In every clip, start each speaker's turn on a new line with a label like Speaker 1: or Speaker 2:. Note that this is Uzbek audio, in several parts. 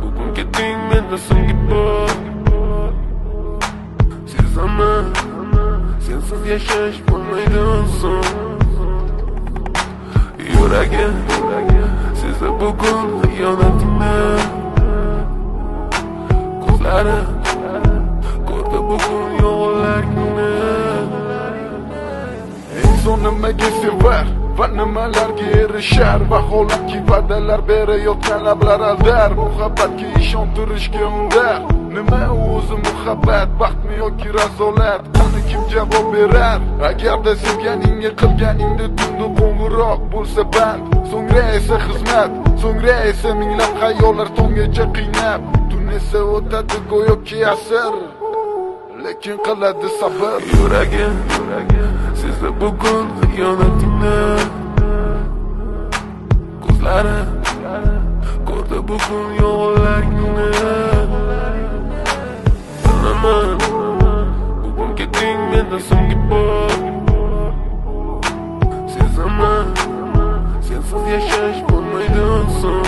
Speaker 1: Bugun keting menda so'nggi bor. Sezaman, sensiz yashash bo'lmaydi oson. Yuragim sezdi bugun xiyonatingni. Ko'zlari ko'rdi bugun yolg'onlarni.
Speaker 2: Inson nimaga sevar va nimalarga erishar, vaholanki va'dalar berayotgan lablar aldar. Muhabbatga ishontirishga undar. Nima o'zi muhabbat, baxtmi yoki razolat? Qani kim javob berar? Agarda sevganingga qilganingda tunda qo'ng'iroq bo'lsa band, so'ngra esa xizmat, so'ngra esa minglab xayollar tonggacha qiynab. Tun esa o'tadi go'yoki asr, lekin qiladi sabr.
Speaker 1: Yuragim sezdi bugun xiyonatingni. Ko'zlari ko'rdi bugun yolg'onlarni. Bilaman, bugun keting menda so'nggi bor. Sezaman, sensiz yashash bo'lmaydi oson.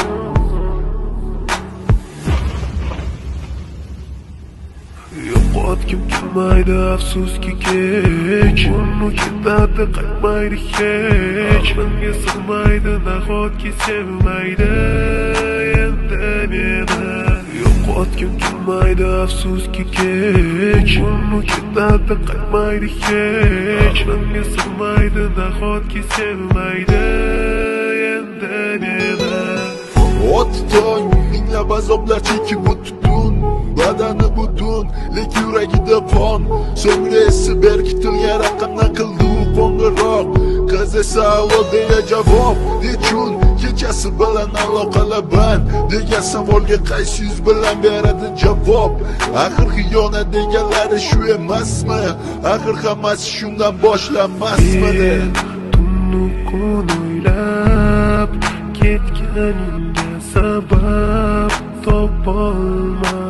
Speaker 1: Yo'qotgim kelmaydi afsuski kech. Uni ketadi qaytmaydi hech. Menga sig'maydi nahotki sevmaydi endi meni. Yo'qotgim kelmaydi afsuski kech. Uni ketadi qaytmaydi hech. Menga sig'maydi nahotki sevmaydi endi meni.
Speaker 3: Ot tong minglab azoblar chekib o'tdun, badani butun, lekin yuragida qon. So'ngra esi berkitilgan raqamdan qildi u qo'ng'iroq. Qiz esa alo deya javob. Nechun kechasi bilan aloqalar band degan savolga qaysi yuz bilan beradi javob? Axir xiyonat deganlari shu emasmi? Axir hammasi shundan boshlanmasmidi?
Speaker 1: Tunni kun o'ylab ketganingga sabab topolmadim.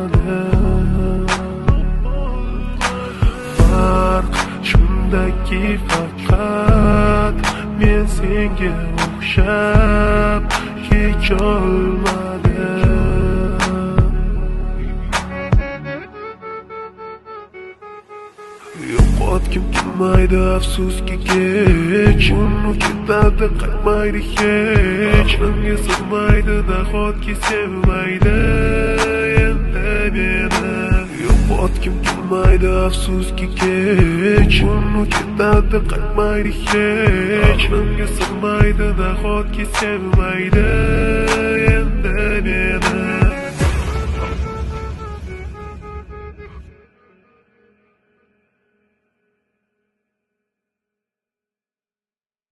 Speaker 1: Farq shundaki faqat men senga o'xshab kecholmadim. Yo'qotgim kelmaydi afsuski kech. Uni ketadi qaytmaydi hech. Menga sig'maydi nahotki sevmaydi endi meni. Yo'qotgim kelmaydi afsuski kech. Uni ketadi qaytmaydi hech. Menga sig'maydi nahotki sevmaydi